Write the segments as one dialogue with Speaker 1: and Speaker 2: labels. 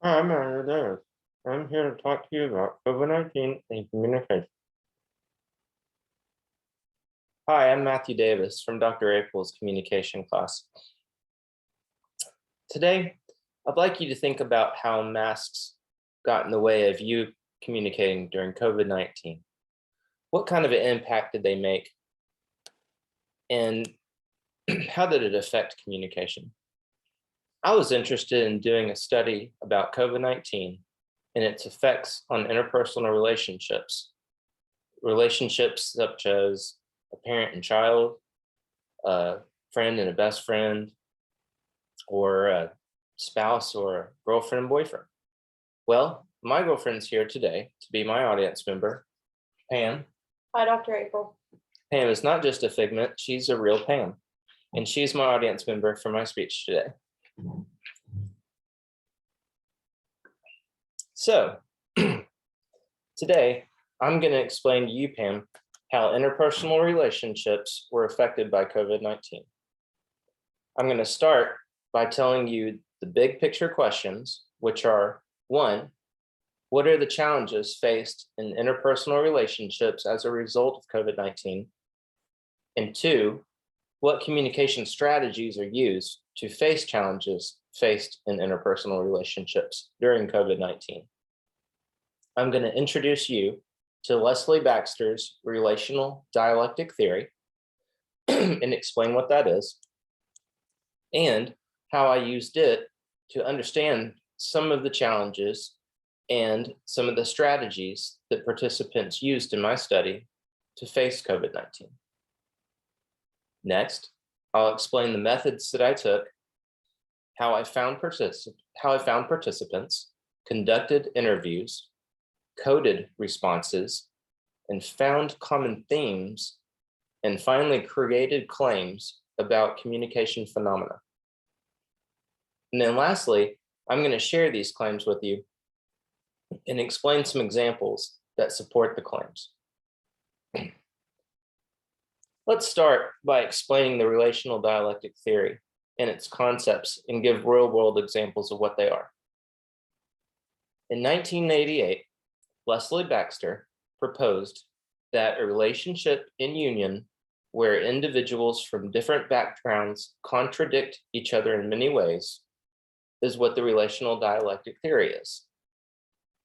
Speaker 1: Hi, I'm Mario Davis. I'm here to talk to you about COVID-19 and communication. Hi, I'm Matthew Davis from Dr. April's communication class. Today, I'd like you to think about how masks got in the way of you communicating during COVID-19. What kind of an impact did they make? And how did it affect communication? I was interested in doing a study about COVID-19 and its effects on interpersonal relationships such as a parent and child, a friend and a best friend, or a spouse or a girlfriend and boyfriend. Well, my girlfriend's here today to be my audience member, Pam.
Speaker 2: Hi, Dr. April.
Speaker 1: Pam is not just a figment, she's a real Pam. And she's my audience member for my speech today. So, today, I'm going to explain to you, Pam, how interpersonal relationships were affected by COVID-19. I'm going to start by telling you the big picture questions, which are: one, what are the challenges faced in interpersonal relationships as a result of COVID-19? And two, what communication strategies are used to face challenges faced in interpersonal relationships during COVID-19? I'm going to introduce you to Leslie Baxter's relational dialectic theory and explain what that is, and how I used it to understand some of the challenges and some of the strategies that participants used in my study to face COVID-19. Next, I'll explain the methods that I took, how I found participants, conducted interviews, coded responses, and found common themes, and finally created claims about communication phenomena. And then lastly, I'm going to share these claims with you and explain some examples that support the claims. Let's start by explaining the relational dialectic theory and its concepts and give real-world examples of what they are. In 1988, Leslie Baxter proposed that a relationship in union where individuals from different backgrounds contradict each other in many ways is what the relational dialectic theory is.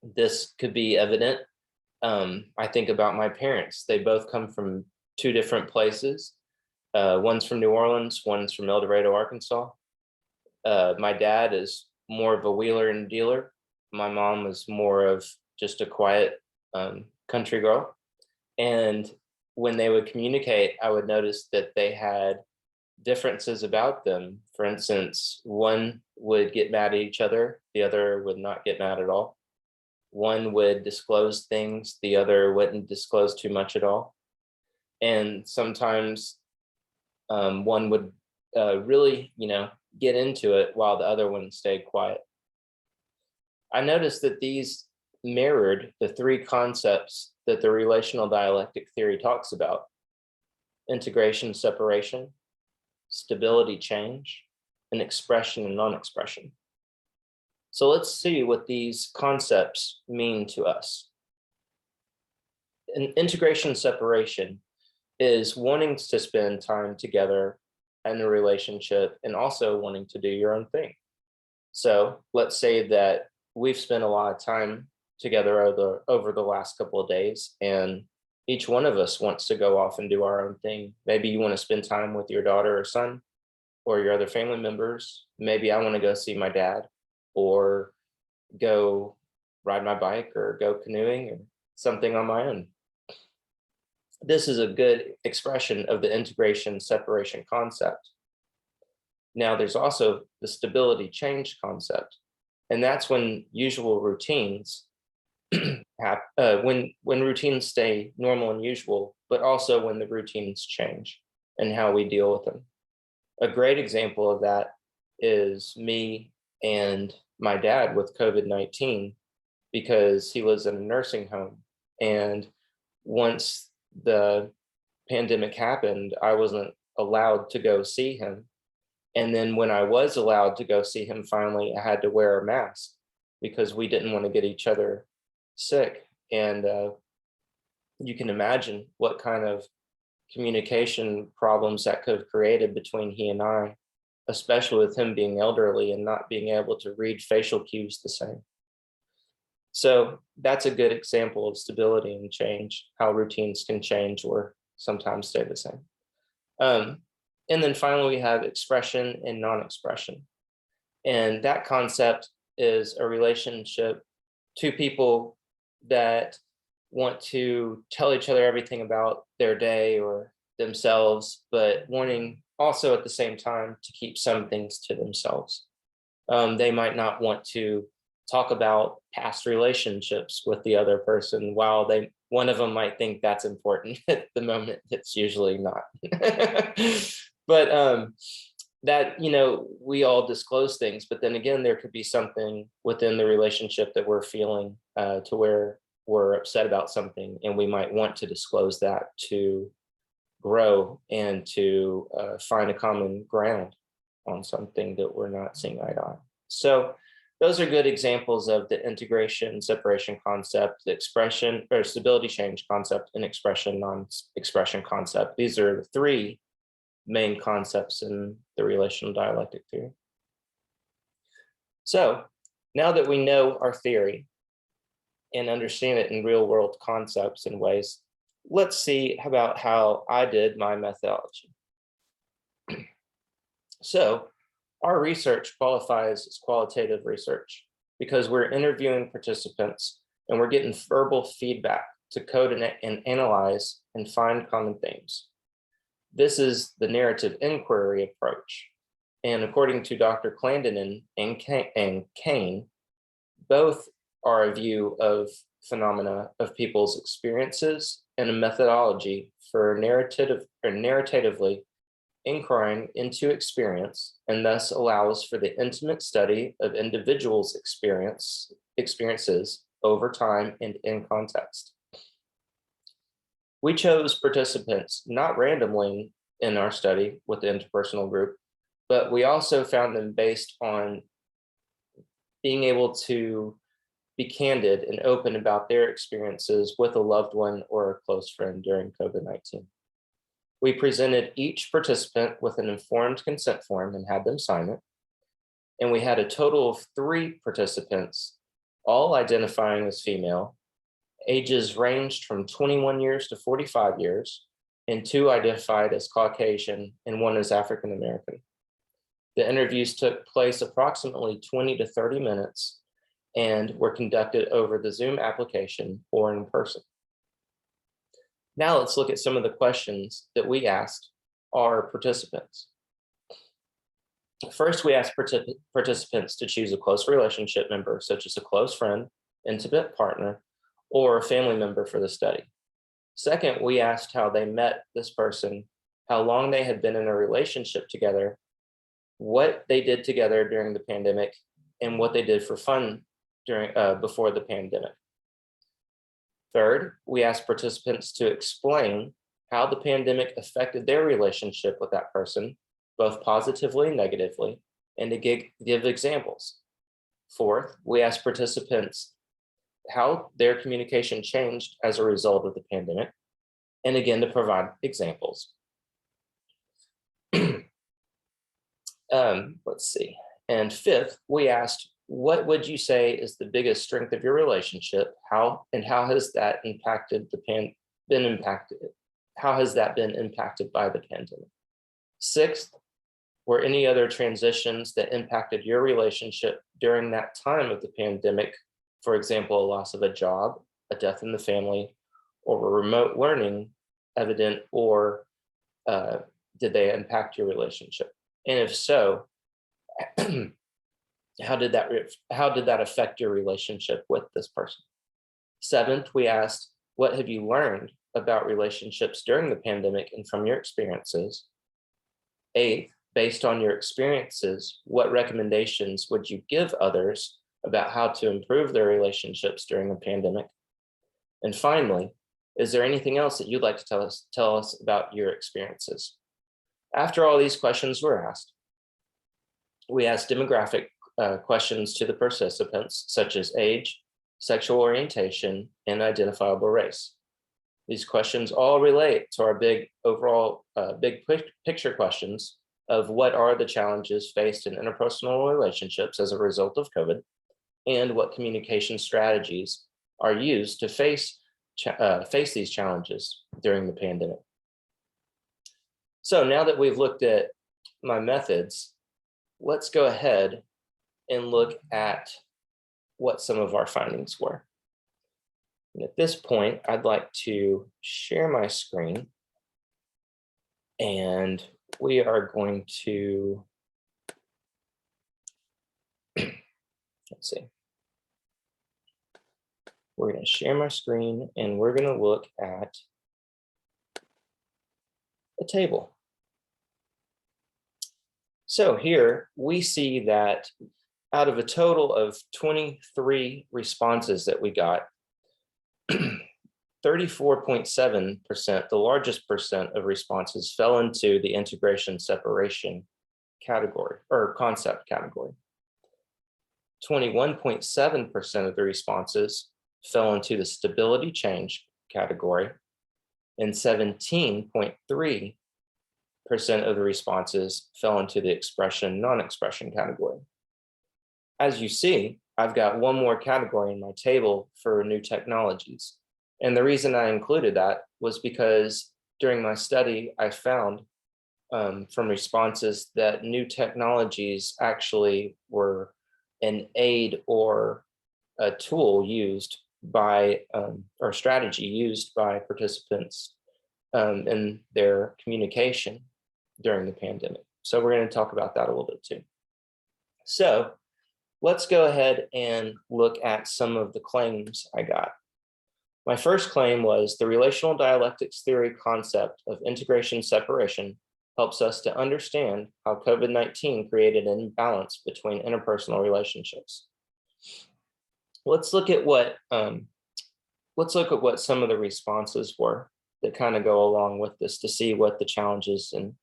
Speaker 1: This could be evident. I think about my parents. They both come from two different places. One's from New Orleans, one's from El Dorado, Arkansas. My dad is more of a wheeler and dealer. My mom was more of just a quiet country girl. And when they would communicate, I would notice that they had differences about them. For instance, one would get mad at each other, the other would not get mad at all. One would disclose things, the other wouldn't disclose too much at all. And sometimes one would really, get into it while the other one stayed quiet. I noticed that these mirrored the three concepts that the relational dialectic theory talks about: integration, separation, stability, change, and expression and non-expression. So let's see what these concepts mean to us. Integration separation is wanting to spend time together in a relationship and also wanting to do your own thing. So let's say that we've spent a lot of time together over the last couple of days, and each one of us wants to go off and do our own thing. Maybe you want to spend time with your daughter or son or your other family members. Maybe I want to go see my dad or go ride my bike or go canoeing or something on my own. This is a good expression of the integration separation concept. Now there's also the stability change concept, and that's when usual routines when routines stay normal and usual, but also when the routines change and how we deal with them. A great example of that is me and my dad with COVID-19, because he lives in a nursing home. And once the pandemic happened, I wasn't allowed to go see him. And then when I was allowed to go see him, finally, I had to wear a mask because we didn't want to get each other sick. And you can imagine what kind of communication problems that could have created between he and I, especially with him being elderly and not being able to read facial cues the same. So that's a good example of stability and change, how routines can change or sometimes stay the same. And then finally, we have expression and non-expression. And that concept is a relationship, two people that want to tell each other everything about their day or themselves, but wanting also at the same time to keep some things to themselves. They might not want to talk about past relationships with the other person, while one of them might think that's important at the moment. It's usually not. But that, we all disclose things, but then again, there could be something within the relationship that we're feeling to where we're upset about something, and we might want to disclose that to grow and to find a common ground on something that we're not seeing eye to eye. So those are good examples of the integration separation concept, the expression or stability change concept, and expression non-expression concept. These are the three main concepts in the relational dialectic theory. So now that we know our theory and understand it in real world concepts and ways, let's see about how I did my methodology. So our research qualifies as qualitative research because we're interviewing participants and we're getting verbal feedback to code and analyze and find common themes. This is the narrative inquiry approach. And according to Dr. Clandon and Kane, both are a view of phenomena of people's experiences and a methodology for narratively inquiring into experience, and thus allows for the intimate study of individuals' experiences over time and in context. We chose participants not randomly in our study with the interpersonal group, but we also found them based on being able to be candid and open about their experiences with a loved one or a close friend during COVID-19. We presented each participant with an informed consent form and had them sign it. And we had a total of 3 participants, all identifying as female. Ages ranged from 21 years to 45 years, and 2 identified as Caucasian and 1 as African American. The interviews took place approximately 20 to 30 minutes and were conducted over the Zoom application or in person. Now let's look at some of the questions that we asked our participants. First, we asked participants to choose a close relationship member, such as a close friend, intimate partner, or a family member for the study. Second, we asked how they met this person, how long they had been in a relationship together, what they did together during the pandemic, and what they did for fun before the pandemic. Third, we asked participants to explain how the pandemic affected their relationship with that person, both positively and negatively, and to give examples. Fourth, we asked participants how their communication changed as a result of the pandemic, and again, to provide examples. Let's see. And fifth, we asked, what would you say is the biggest strength of your relationship? How has that been impacted by the pandemic? Sixth, were any other transitions that impacted your relationship during that time of the pandemic? For example, a loss of a job, a death in the family, or a remote learning evident, or did they impact your relationship? And if so, how did that affect your relationship with this person? Seventh, we asked, what have you learned about relationships during the pandemic and from your experiences? Eighth, based on your experiences, what recommendations would you give others about how to improve their relationships during the pandemic? And finally, is there anything else that you'd like to tell us about your experiences? After all these questions were asked, we asked demographic questions to the participants, such as age, sexual orientation, and identifiable race. These questions all relate to our big overall big picture questions of what are the challenges faced in interpersonal relationships as a result of COVID, and what communication strategies are used to face these challenges during the pandemic. So now that we've looked at my methods, let's go ahead and look at what some of our findings were. And at this point, I'd like to share my screen, and we are going to, let's see. We're going to share my screen, and we're going to look at a table. So here we see that out of a total of 23 responses that we got, 34.7%, the largest percent of responses, fell into the integration separation category or concept category. 21.7% of the responses fell into the stability change category, and 17.3% of the responses fell into the expression non-expression category. As you see, I've got one more category in my table for new technologies. And the reason I included that was because during my study, I found from responses that new technologies actually were an aid or a tool used by, or strategy used by participants in their communication during the pandemic. So we're going to talk about that a little bit too. So let's go ahead and look at some of the claims I got. My first claim was the relational dialectics theory concept of integration separation helps us to understand how COVID-19 created an imbalance between interpersonal relationships. Let's look at what some of the responses were that kind of go along with this to see what the challenges and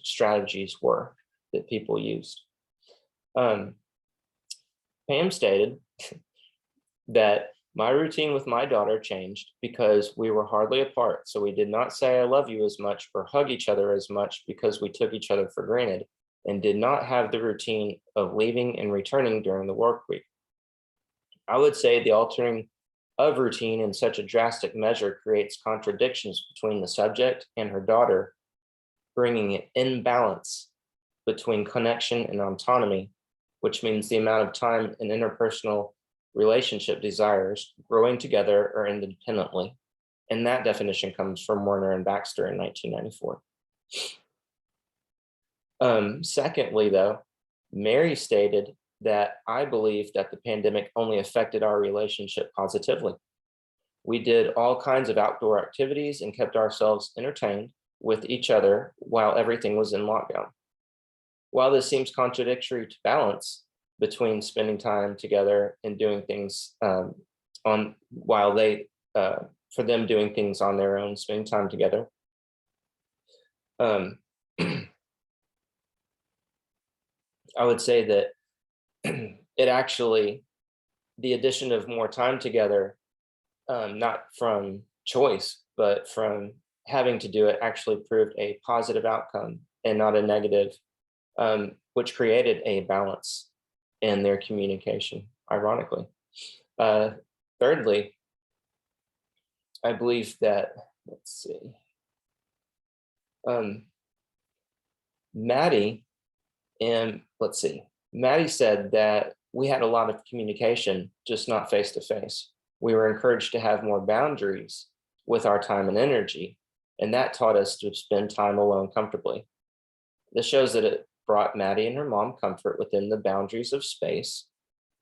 Speaker 1: strategies were that people used. Pam stated that my routine with my daughter changed because we were hardly apart, so we did not say I love you as much or hug each other as much because we took each other for granted and did not have the routine of leaving and returning during the work week. I would say the altering of routine in such a drastic measure creates contradictions between the subject and her daughter, bringing an imbalance between connection and autonomy, which means the amount of time an interpersonal relationship desires growing together or independently. And that definition comes from Werner and Baxter in 1994. Secondly, though, Mary stated that I believe that the pandemic only affected our relationship positively. We did all kinds of outdoor activities and kept ourselves entertained with each other while everything was in lockdown. While this seems contradictory to balance between spending time together and doing things for them doing things on their own, spending time together, I would say that it actually, the addition of more time together, not from choice, but from having to do it, actually proved a positive outcome and not a negative, which created a balance in their communication, ironically. Thirdly, I believe that, let's see, Maddie said that we had a lot of communication, just not face-to-face. We were encouraged to have more boundaries with our time and energy, and that taught us to spend time alone comfortably. This shows that it brought Maddie and her mom comfort within the boundaries of space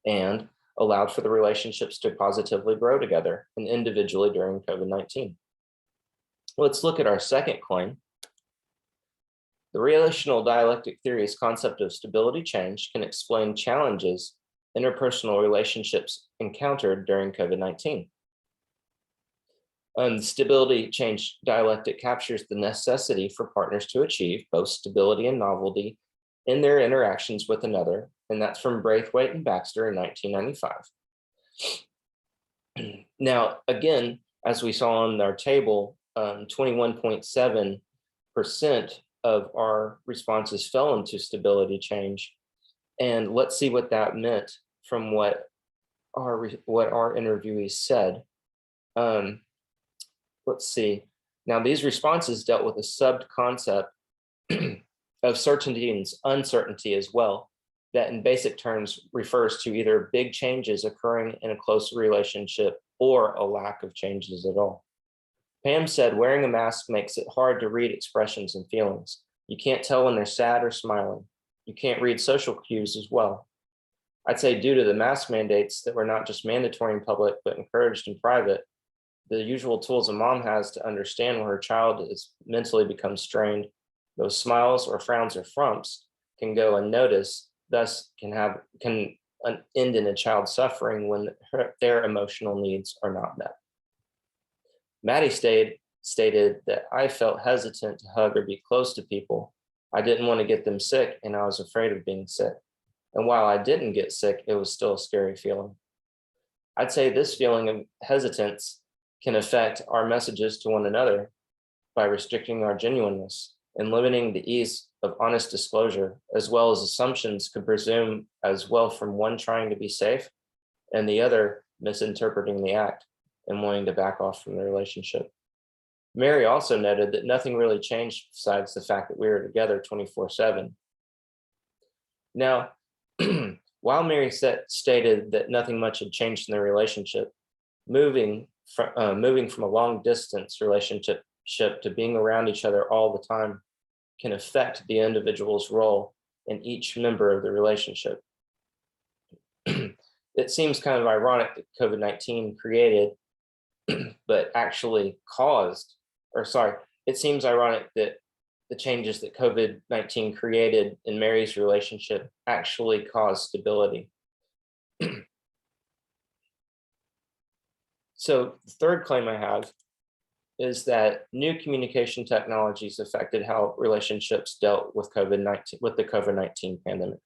Speaker 1: and allowed for the relationships to positively grow together and individually during COVID-19. Let's look at our second claim. The relational dialectic theory's concept of stability change can explain challenges interpersonal relationships encountered during COVID-19. The stability change dialectic captures the necessity for partners to achieve both stability and novelty in their interactions with another, and that's from Braithwaite and Baxter in 1995. Now, again, as we saw on our table, 21.7% of our responses fell into stability change. And let's see what that meant from what our interviewees said. Let's see. Now, these responses dealt with a sub-concept of certainty and uncertainty as well, that in basic terms refers to either big changes occurring in a close relationship or a lack of changes at all. Pam said, wearing a mask makes it hard to read expressions and feelings. You can't tell when they're sad or smiling. You can't read social cues as well. I'd say due to the mask mandates that were not just mandatory in public, but encouraged in private, the usual tools a mom has to understand when her child is mentally becomes strained, those smiles or frowns or frumps can go unnoticed, thus can end in a child suffering when their emotional needs are not met. Maddie stated that I felt hesitant to hug or be close to people. I didn't want to get them sick and I was afraid of being sick. And while I didn't get sick, it was still a scary feeling. I'd say this feeling of hesitance can affect our messages to one another by restricting our genuineness and limiting the ease of honest disclosure, as well as assumptions could presume as well from one trying to be safe and the other misinterpreting the act and wanting to back off from the relationship. Mary also noted that nothing really changed besides the fact that we were together 24/7. Now, while Mary stated that nothing much had changed in their relationship, moving from a long distance relationship to being around each other all the time can affect the individual's role in each member of the relationship. It seems kind of ironic that COVID-19 created, but actually caused, it seems ironic that the changes that COVID-19 created in Mary's relationship actually caused stability. So the third claim I have is that new communication technologies affected how relationships dealt with the COVID-19 pandemic.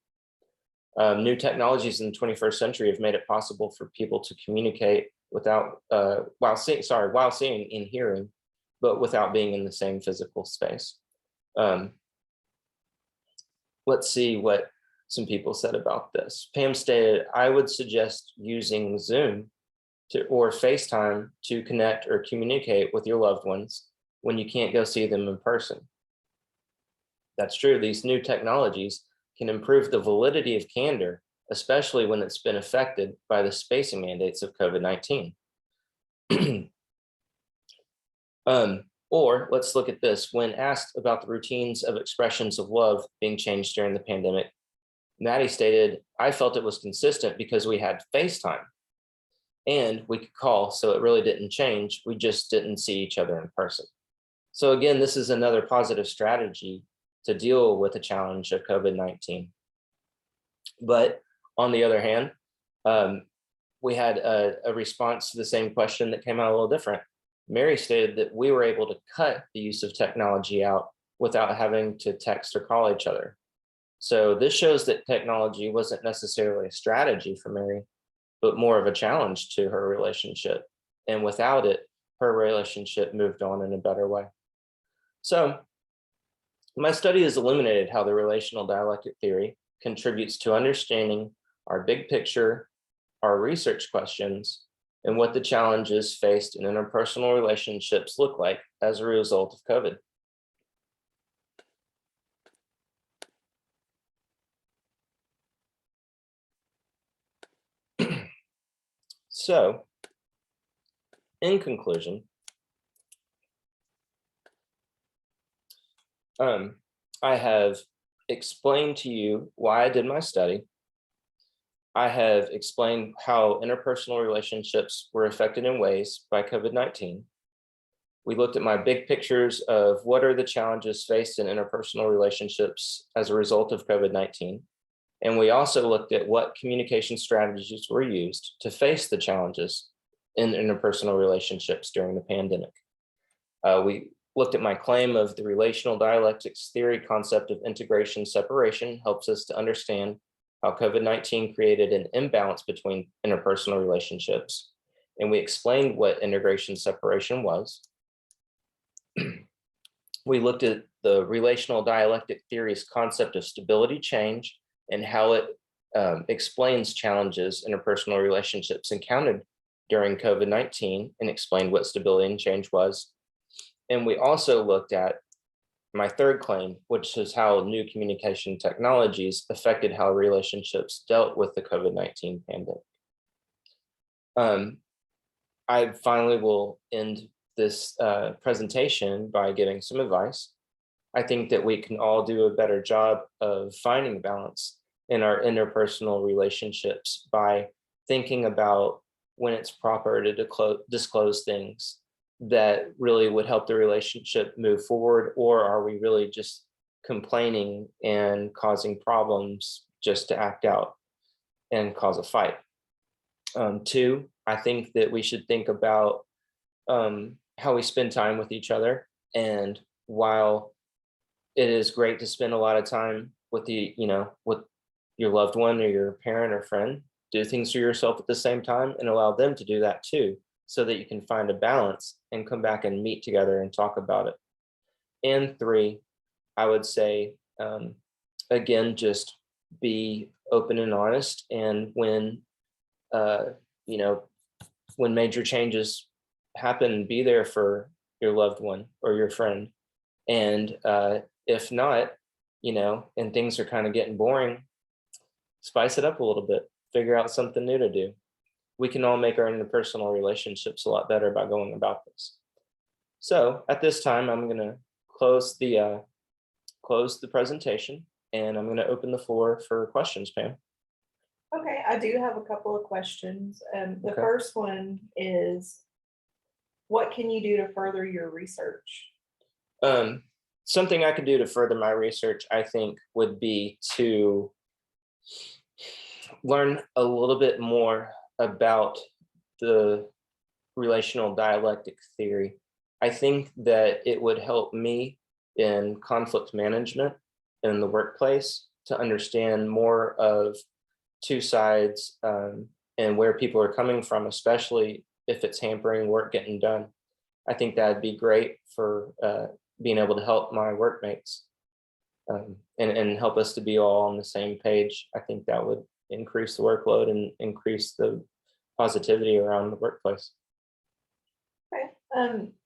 Speaker 1: New technologies in the 21st century have made it possible for people to communicate while seeing and hearing, but without being in the same physical space. Let's see what some people said about this. Pam stated, I would suggest using Zoom or FaceTime to connect or communicate with your loved ones when you can't go see them in person. That's true. These new technologies can improve the validity of candor, especially when it's been affected by the spacing mandates of COVID-19. Or let's look at this. When asked about the routines of expressions of love being changed during the pandemic, Maddie stated, I felt it was consistent because we had FaceTime and we could call, so it really didn't change. We just didn't see each other in person. So again, this is another positive strategy to deal with the challenge of COVID-19. But on the other hand, we had a response to the same question that came out a little different. Mary stated that we were able to cut the use of technology out without having to text or call each other. So this shows that technology wasn't necessarily a strategy for Mary, but more of a challenge to her relationship. And without it, her relationship moved on in a better way. So my study has illuminated how the relational dialectic theory contributes to understanding our big picture, our research questions, and what the challenges faced in interpersonal relationships look like as a result of COVID. So, in conclusion, I have explained to you why I did my study. I have explained how interpersonal relationships were affected in ways by COVID-19. We looked at my big pictures of what are the challenges faced in interpersonal relationships as a result of COVID-19. And we also looked at what communication strategies were used to face the challenges in interpersonal relationships during the pandemic. We looked at my claim of the relational dialectics theory concept of integration separation helps us to understand how COVID-19 created an imbalance between interpersonal relationships, and we explained what integration separation was. We looked at the relational dialectic theory's concept of stability change and how it explains challenges interpersonal relationships encountered during COVID-19 and explained what stability and change was. And we also looked at my third claim, which is how new communication technologies affected how relationships dealt with the COVID-19 pandemic. I finally will end this presentation by giving some advice. I think that we can all do a better job of finding balance in our interpersonal relationships by thinking about when it's proper to disclose things that really would help the relationship move forward, or are we really just complaining and causing problems just to act out and cause a fight? Two, I think that we should think about how we spend time with each other. And while it is great to spend a lot of time with with your loved one or your parent or friend, do things for yourself at the same time and allow them to do that too, so that you can find a balance and come back and meet together and talk about it. And three, I would say, again, just be open and honest. And when, when major changes happen, be there for your loved one or your friend. And if not, and things are kind of getting boring, spice it up a little bit, figure out something new to do. We can all make our interpersonal relationships a lot better by going about this. So at this time, I'm going to close the presentation, and I'm going to open the floor for questions, Pam.
Speaker 2: Okay, I do have a couple of questions. The
Speaker 1: Okay.
Speaker 2: first one is, what can you do to further your research?
Speaker 1: Something I could do to further my research, I think, would be to learn a little bit more about the relational dialectic theory. I think that it would help me in conflict management in the workplace to understand more of two sides and where people are coming from, especially if it's hampering work getting done. I think that'd be great for being able to help my workmates and help us to be all on the same page. I think that would increase the workload and increase the positivity around the workplace.
Speaker 2: Okay.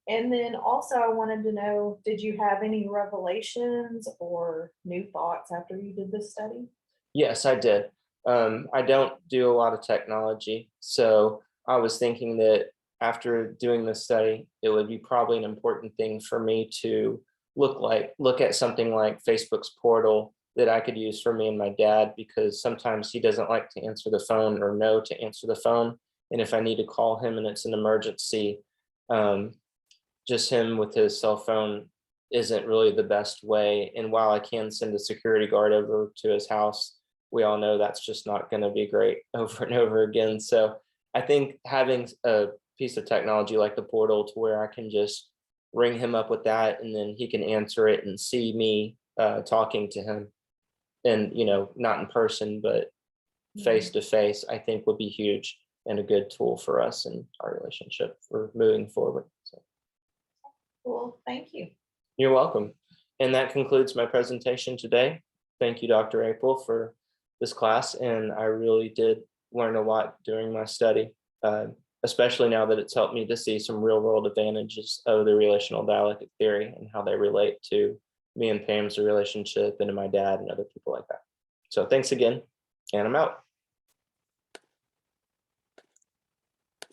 Speaker 2: And then also I wanted to know, did you have any revelations or new thoughts after you did this study?
Speaker 1: Yes, I did. I don't do a lot of technology, so I was thinking that after doing this study, it would be probably an important thing for me to look at something like Facebook's portal that I could use for me and my dad, because sometimes he doesn't like to answer the phone or know to answer the phone. And if I need to call him and it's an emergency, just him with his cell phone isn't really the best way. And while I can send a security guard over to his house, we all know that's just not going to be great over and over again. So I think having a piece of technology like the portal to where I can just ring him up with that, and then he can answer it and see me talking to him, and not in person but face to face, I think would be huge and a good tool for us in our relationship for moving forward. So
Speaker 2: Cool, thank you.
Speaker 1: you're welcome. And that concludes my presentation today. Thank you, Dr. April, for this class, and I really did learn a lot during my study, especially now that it's helped me to see some real world advantages of the relational dialectic theory and how they relate to me and Pam's relationship and to my dad and other people like that. So thanks again, and I'm out.